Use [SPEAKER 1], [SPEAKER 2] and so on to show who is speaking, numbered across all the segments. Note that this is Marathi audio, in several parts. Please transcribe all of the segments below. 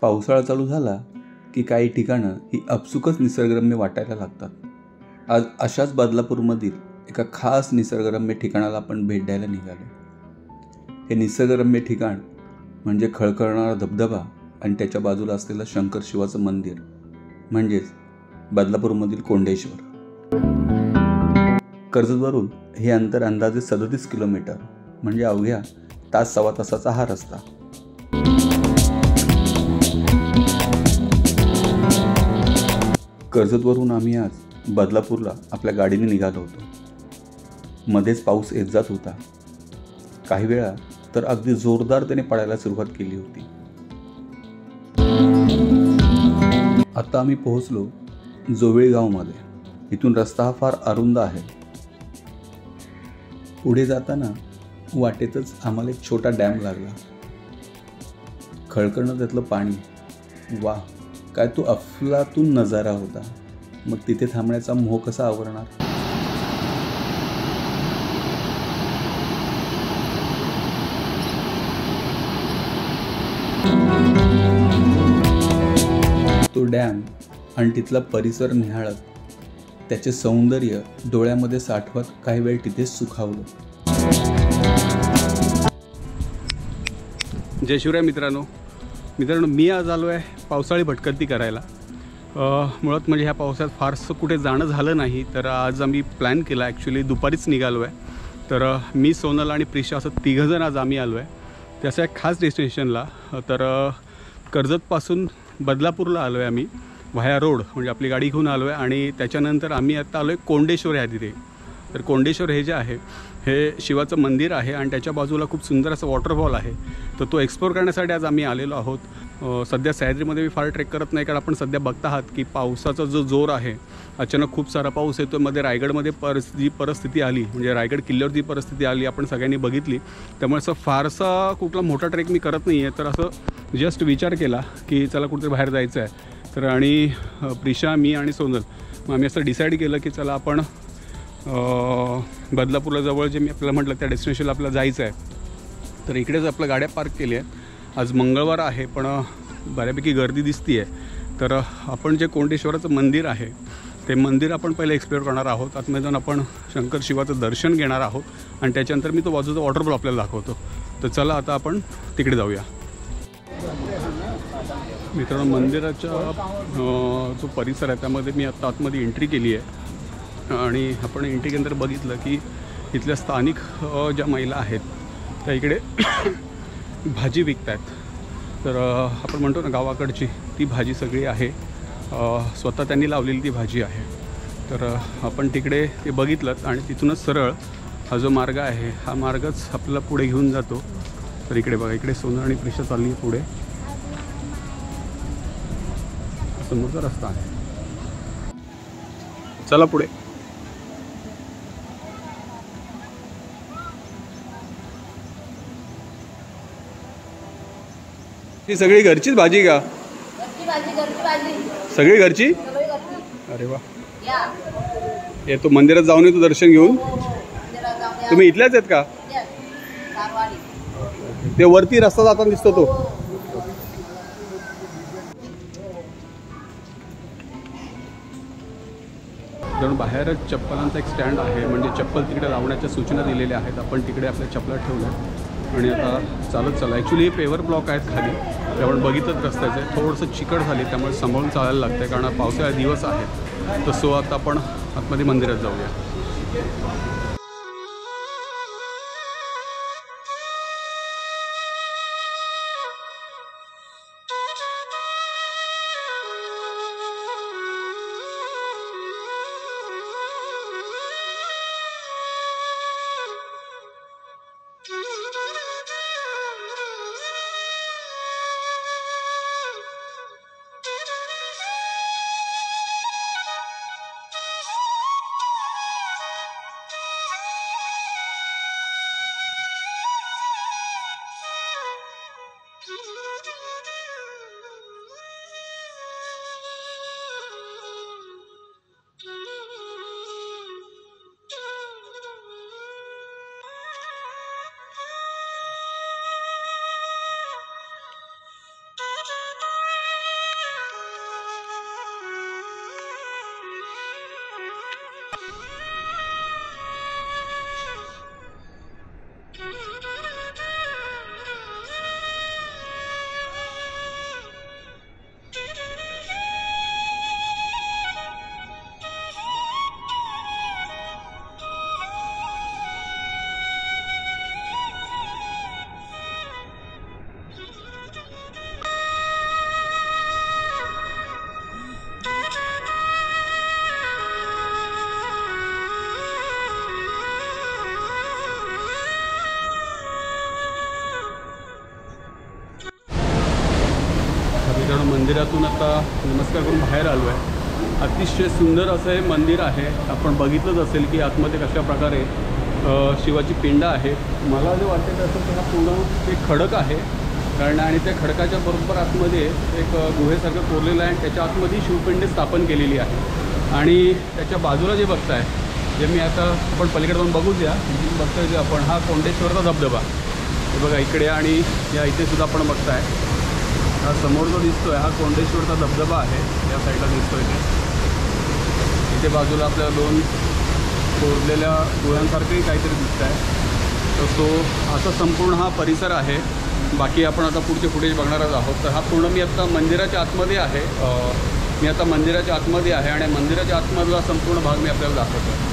[SPEAKER 1] पावसाळा चालू झाला की काही ठिकाणं ही आपसुकच निसर्गरम्य वाटायला लागतात. आज अशाच बदलापूरमधील एका खास निसर्गरम्य ठिकाणाला आपण भेट द्यायला निघालो. हे निसर्गरम्य ठिकाण म्हणजे खळखळणारा धबधबा आणि त्याच्या बाजूला असलेलं शंकर शिवाचं मंदिर, म्हणजेच बदलापूरमधील कोंडेश्वर. कर्जतवरून हे अंतर अंदाजे 37 किलोमीटर, म्हणजे अवघ्या तास सव्वा तासाचा हा रस्ता. कर्जतवरून आम्ही आज बदलापूरला आपल्या गाडीने निघालो होतो. मध्येच पाऊस येत जात होता. काही वेळा तर अगदी जोरदारतेने पडायला सुरुवात केली होती. आता आम्ही पोहोचलो जोवेळी गावमध्ये. इथून रस्ता हा फार अरुंद आहे. पुढे जाताना वाटेतच आम्हाला एक छोटा डॅम लागला. खळखळणं त्यातलं पाणी, वाह, काय तो अफलातून नजारा होता. मग तिथे थांबण्याचा मोह कसा आवरणार. तो डॅम आणि तिथला परिसर निहाळत, त्याचे सौंदर्य डोळ्यामध्ये साठवत काही वेळ तिथेच सुखावलं.
[SPEAKER 2] जय शिवराय मित्रांनो, मी आज आलो आहे पावसाळी भटकंती करायला. मुळात म्हणजे ह्या पावसात फारसं कुठे जाणं झालं नाही, तर आज आम्ही प्लॅन केला. ॲक्च्युली दुपारीच निघालो आहे. तर मी, सोनल आणि प्रिशा असं तिघंजण आज आम्ही आलो आहे त्याच्या एक खास डेस्टिनेशनला. तर कर्जतपासून बदलापूरला आलो आहे आम्ही व्हाया रोड, म्हणजे आपली गाडी घेऊन आलो आहे. आणि त्याच्यानंतर आम्ही आता आलो आहे कोंडेश्वर ह्या तिथे. तर कोंडेश्वर हे जे आहे हे शिवाचं मंदिर आहे आणि त्याच्या बाजूला खूप सुंदर असं वॉटरफॉल आहे. तर तो एक्सप्लोर करण्यासाठी आज आम्ही आलेलो आहोत. सध्या सह्याद्रीमध्ये मी फार ट्रेक करत नाही, कारण आपण सध्या बघता आहात की पावसाचा जो जोर आहे, अचानक खूप सारा पाऊस येतो. मध्ये रायगडमध्ये जी परिस्थिती आली, म्हणजे रायगड किल्ल्यावर जी परिस्थिती आली आपण सगळ्यांनी बघितली. त्यामुळे असं फारसा कुठला मोठा ट्रेक मी करत नाही आहे. तर असं जस्ट विचार केला की चला कुठेतरी बाहेर जायचं आहे. तर आणि प्रिशा, मी आणि सोनल, मग आम्ही असं डिसाईड केलं की चला आपण बदलापूरला जवळ जे मी आपल्याला म्हटलं त्या डेस्टिनेशनला आपल्याला जायचं आहे. तर इकडेच आपल्या गाड्या पार्क केली आहेत. आज मंगळवार आहे, पण बऱ्यापैकी गर्दी दिसती आहे. तर आपण जे कोंडेश्वराचं मंदिर आहे ते मंदिर आपण पहिले एक्सप्लोअर करणार आहोत. आतमध्ये जाऊन आपण शंकर शिवाचं दर्शन घेणार आहोत आणि त्याच्यानंतर मी तो बाजूचा वॉटरफॉल आपल्याला दाखवतो. तर चला आता आपण तिकडे जाऊया. मित्रांनो, मंदिराच्या जो परिसर आहे त्यामध्ये मी आत्ता आतमध्ये एंट्री केली आहे. आणि आपण एंट्री केल्यानंतर बघितलं की इथल्या स्थानिक ज्या महिला आहेत त्या इकडे भाजी विकत आहेत. तर आपण म्हणतो ना गावाकडची ती भाजी सगळी आहे, स्वतः त्यांनी लावलेली ती भाजी आहे. तर आपण तिकडे ते बघितलं आणि तिथूनच सरळ हा जो मार्ग आहे हा मार्गच आपल्याला पुढे घेऊन जातो. तर इकडे बघा, इकडे सोनल आणि प्रिशा चालली आहे पुढे. समोरचा रस्ता आहे, चला पुढे. ही सगळी घरचीच भाजी का? सगळी घरची? अरे वा. येतो मंदिरात जाऊन येतो दर्शन घेऊन. तुम्ही इथल्याच आहेत का? ते वरती रस्ता जाताना दिसतो तो. जणू बाहेरच चप्पलांचा एक स्टँड आहे, म्हणजे चप्पल तिकडे लावण्याच्या सूचना दिलेल्या आहेत. आपण तिकडे आपल्या चप्पला ठेवल्या आणि आता चालत चला. ॲक्च्युली हे पेवर ब्लॉक आहेत खाली, ते आपण बघितलंच रस्त्याचे. थोडंसं चिकट झाली, त्यामुळे सांभाळून चालायला लागतं आहे, कारण पावसाळ्यात दिवस आहेत. तर सो आता आपण आतमध्ये मंदिरात जाऊया. मित्रांनो मंदिरातून आता नमस्कार करून बाहेर आलो आहे. अतिशय सुंदर असं हे मंदिर आहे. आपण बघितलंच असेल की आतमध्ये कशा प्रकारे शिवाची पिंड आहे. मला जे वाटतं असं की हा पूर्ण एक खडक आहे कारण आणि त्या खडकाच्या बरोबर आतमध्ये एक गुहेसारखं कोरलेलं आहे आणि त्याच्या आतमध्ये शिवपिंड स्थापन केलेली आहे. आणि त्याच्या बाजूला जे बघताय जे मी आता आपण पलीकडे जाऊन बघू द्या. बघतोय जे आपण हा कोंडेश्वरचा धबधबा हे बघा इकडे आणि या इथे सुद्धा आपण बघताय हा समोर जो दिसतोय हा कोंडेश्वरचा धबधबा आहे. या साईडला दिसतोय ते इथे बाजूला आपल्याला दोन कोरलेल्या गुहांसारखंही काहीतरी दिसत आहे. तर तो असा संपूर्ण हा परिसर आहे. बाकी आपण आता पुढचे फुटेज बघणारच आहोत. तर हा पूर्ण मी आता मंदिराच्या आतमध्ये आहे. मी आता मंदिराच्या आतमध्ये आहे आणि मंदिराच्या आतमधला संपूर्ण भाग मी आपल्याला दाखवतो.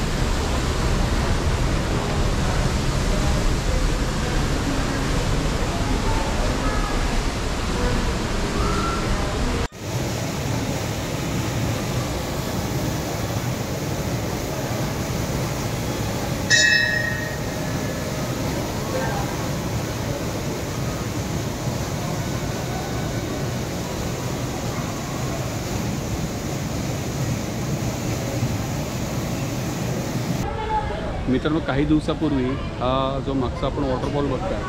[SPEAKER 2] मित्रांनो काही दिवसापूर्वी हा जो मागचा आपण वॉटरफॉल बघताय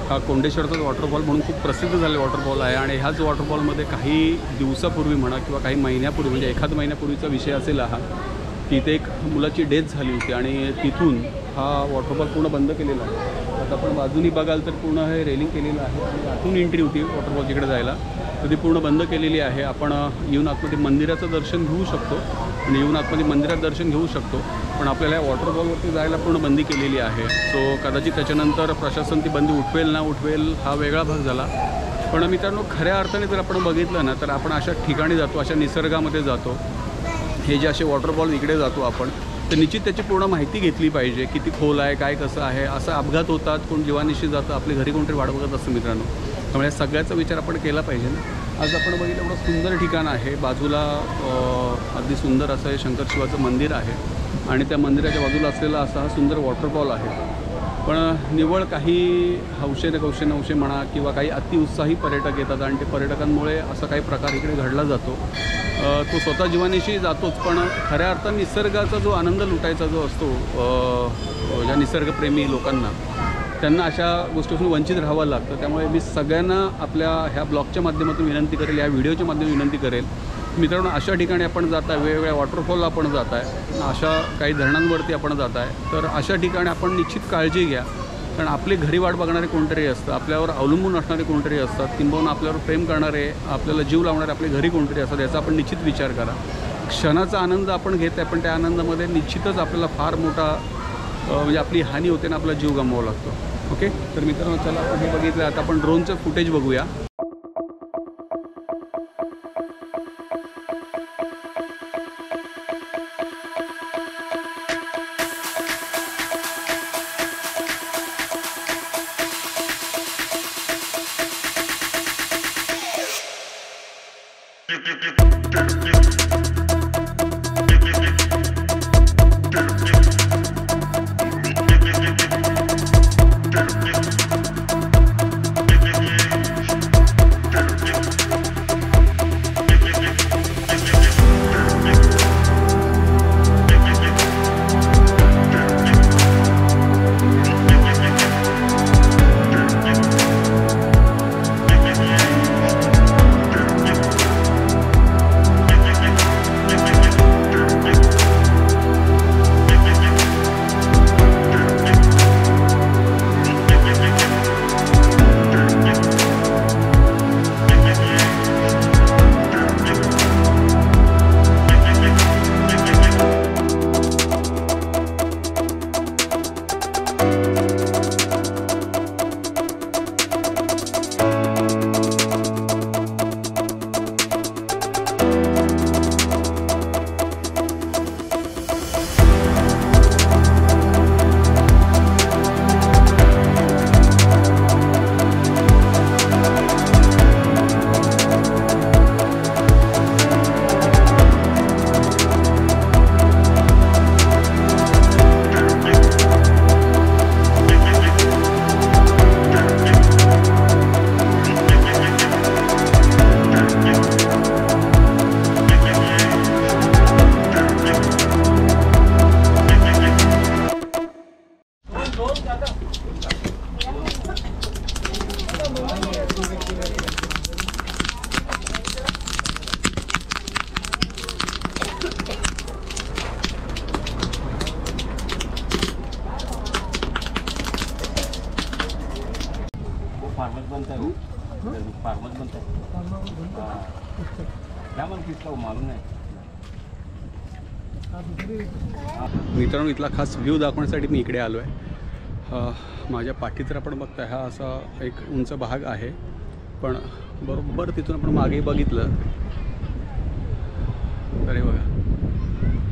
[SPEAKER 2] हा कोंडेश्वरचाच वॉटरफॉल म्हणून खूप प्रसिद्ध झालेला वॉटरफॉल आहे. आणि ह्याच वॉटरफॉलमध्ये काही दिवसापूर्वी म्हणा किंवा काही महिन्यापूर्वी म्हणजे एखाद महिन्यापूर्वीचा विषय असेल हा की इथे एक मुलाची डेथ झाली होती आणि तिथून हा वॉटरफॉल पूर्ण बंद केलेला आहे. आता आपण बाजूनी बघाल तर पूर्ण हे रेलिंग केलेलं आहे आणि आतून एंट्री होती वॉटरफॉल तिकडे जायला तर ती पूर्ण बंद केलेली आहे. आपण येऊन आतमध्ये मंदिराचं दर्शन घेऊ शकतो आणि येऊन आतमध्ये मंदिरात दर्शन घेऊ शकतो पण आपल्याला या वॉटरफॉलवरती जायला पूर्ण बंदी केलेली आहे. सो कदाचित त्याच्यानंतर प्रशासन ती बंदी उठवेल ना उठवेल हा वेगळा भाग झाला. पण मित्रांनो खऱ्या अर्थाने जर आपण बघितलं ना तर आपण अशा ठिकाणी जातो अशा निसर्गामध्ये जातो हे जे असे वॉटरफॉल इकडे जातो आपण तर निश्चित त्याची पूर्ण माहिती घेतली पाहिजे. किती खोल आहे काय कसं आहे. असा अपघात होतात कोण जीवानिशी जातं आपल्या घरी कोणतरी वाट बघत असतं मित्रांनो. त्यामुळे सगळ्याचा विचार आपण केला पाहिजे ना. आज आपण बघितलं एवढं सुंदर ठिकाण आहे. बाजूला अगदी सुंदर असं हे शंकर शिवाचं मंदिर आहे आणि त्या मंदिराच्या बाजूला असलेला असा हा सुंदर वॉटरफॉल आहे. पण निव्वळ काही हौशे म्हणा किंवा काही अतिउत्साही पर्यटक येतात आणि ते पर्यटकांमुळे असा काही प्रकार इकडे घडला जातो. तो स्वतः जीवानिशी जातोच पण खऱ्या अर्थाने निसर्गाचा जो आनंद लुटायचा जो असतो ज्या निसर्गप्रेमी लोकांना त्यांना अशा गोष्टीपासून वंचित राहावं लागतं. त्यामुळे मी सगळ्यांना आपल्या ह्या ब्लॉगच्या माध्यमातून विनंती करेल या व्हिडिओच्या माध्यमातून विनंती करेल मित्रांनो अशा ठिकाणी आपण जात आहे वेगवेगळ्या वॉटरफॉलला आपण जात आहे अशा काही धरणांवरती आपण जात आहे तर अशा ठिकाणी आपण निश्चित काळजी घ्या. कारण आपली घरी वाट बघणारे कोणतरी असतं आपल्यावर अवलंबून असणारे कोणतरी असतात किंबहुना आपल्यावर प्रेम करणारे आपल्याला जीव लावणारे आपले घरी कोणतरी असतात याचा आपण निश्चित विचार करा. क्षणाचा आनंद आपण घेत आहे पण त्या आनंदामध्ये निश्चितच आपल्याला फार मोठा म्हणजे आपली हानी होते ना आपला जीव गमवावा लागतो. ओके तर मित्रांनो चला आपण हे बघितलं आता आपण ड्रोनचं फुटेज बघूया.
[SPEAKER 3] फार्मर बनता है क्या मन किसका मालूम नाही.
[SPEAKER 2] मित्रांनो, इथला खास व्ह्यू दाखवण्यासाठी मी इकडे आलो आहे. माझ्या पाठीत आपण बघताय हा असा एक उंच भाग आहे, पण बरोबर तिथून आपण मागे बघितलं तर हे बघा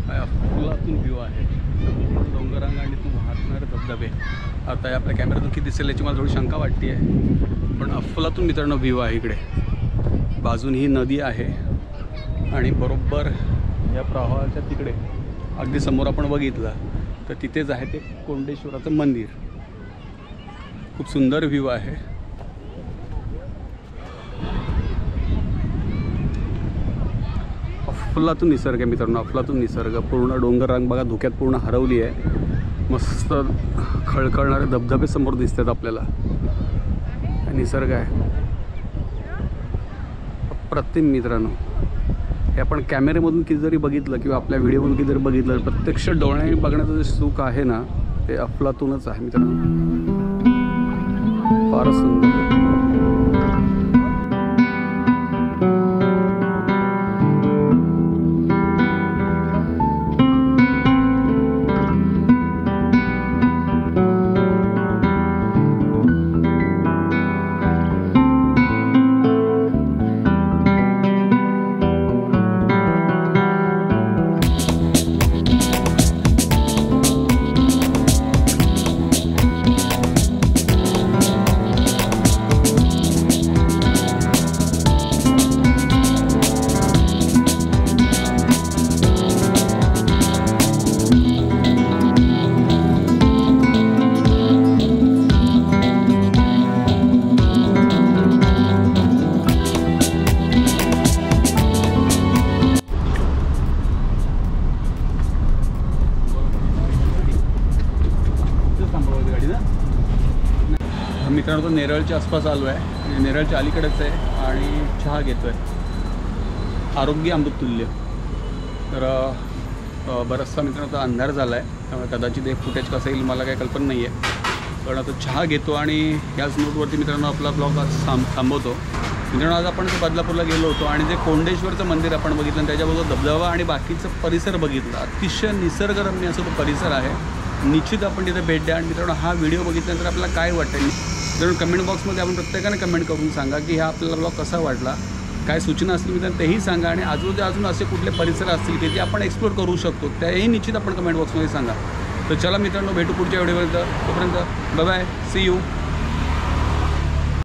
[SPEAKER 2] हा फुलातून व्ह्यू आहे. डोंगरांग आणि तू वाहणारे धबधबे. आता आपल्या कॅमेऱ्यातून किती दिसेल याची मला थोडी शंका वाटते आहे, पण अफलातून मित्रांनो व्ह्यू आहे. इकडे बाजून ही नदी आहे आणि बरोबर या प्रवाहाच्या तिकडे अगदी समोर आपण बघितलं तर तिथेच आहे ते कोंडेश्वराचं मंदिर. खूप सुंदर व्ह्यू आहे. अफलातून निसर्ग आहे मित्रांनो, अफलातून निसर्ग. पूर्ण डोंगररांग बघा धुक्यात पूर्ण हरवली आहे. मस्त खळखळणारे धबधबे समोर दिसतात आपल्याला. निसर्ग आहे अप्रतिम मित्रांनो. हे आपण कॅमेऱ्यामधून किती जरी बघितलं किंवा आपल्या व्हिडिओमधून किती जरी बघितलं, प्रत्यक्ष डोळ्याने बघण्याचं जे सुख आहे ना ते अफलातूनच आहे मित्रांनो. फारच सुंदर. मित्रांनो, तो नेरळच्या आसपास आलो आहे. नेरळच्या अलीकडेच आहे आणि चहा घेतो आहे. आरोग्य अमृततुल्य. तर बराचसा मित्रांनो आता अंधार झाला आहे, त्यामुळे कदाचित एक फुटेज कसं येईल मला काही कल्पना नाही आहे. पण आता चहा घेतो आणि याच नोटवरती मित्रांनो आपला ब्लॉग आज थांबवतो. मित्रांनो, आज आपण ते बदलापूरला गेलो होतो आणि जे कोंडेश्वरचं मंदिर आपण बघितलं आणि त्याच्याबरोबर धबधबा आणि बाकीचं परिसर बघितला. अतिशय निसर्गरम्य असं तो परिसर आहे. निश्चित आपण तिथे भेट द्या. आणि मित्रांनो, हा व्हिडिओ बघितल्यानंतर आपल्याला काय वाटेल मित्रांनो कमेंट बॉक्समध्ये आपण प्रत्येकाने कमेंट करून सांगा की हा आपल्याला ब्लॉग कसा वाटला. काय सूचना असतील मित्रांनो तेही सांगा. आणि अजून असे कुठले परिसर असतील की ते आपण एक्सप्लोर करू शकतो त्याही निश्चित आपण कमेंट बॉक्समध्ये सांगा. तर चला मित्रांनो, भेटू पुढच्या व्हिडिओपर्यंत. तोपर्यंत बाय बाय, सी यू.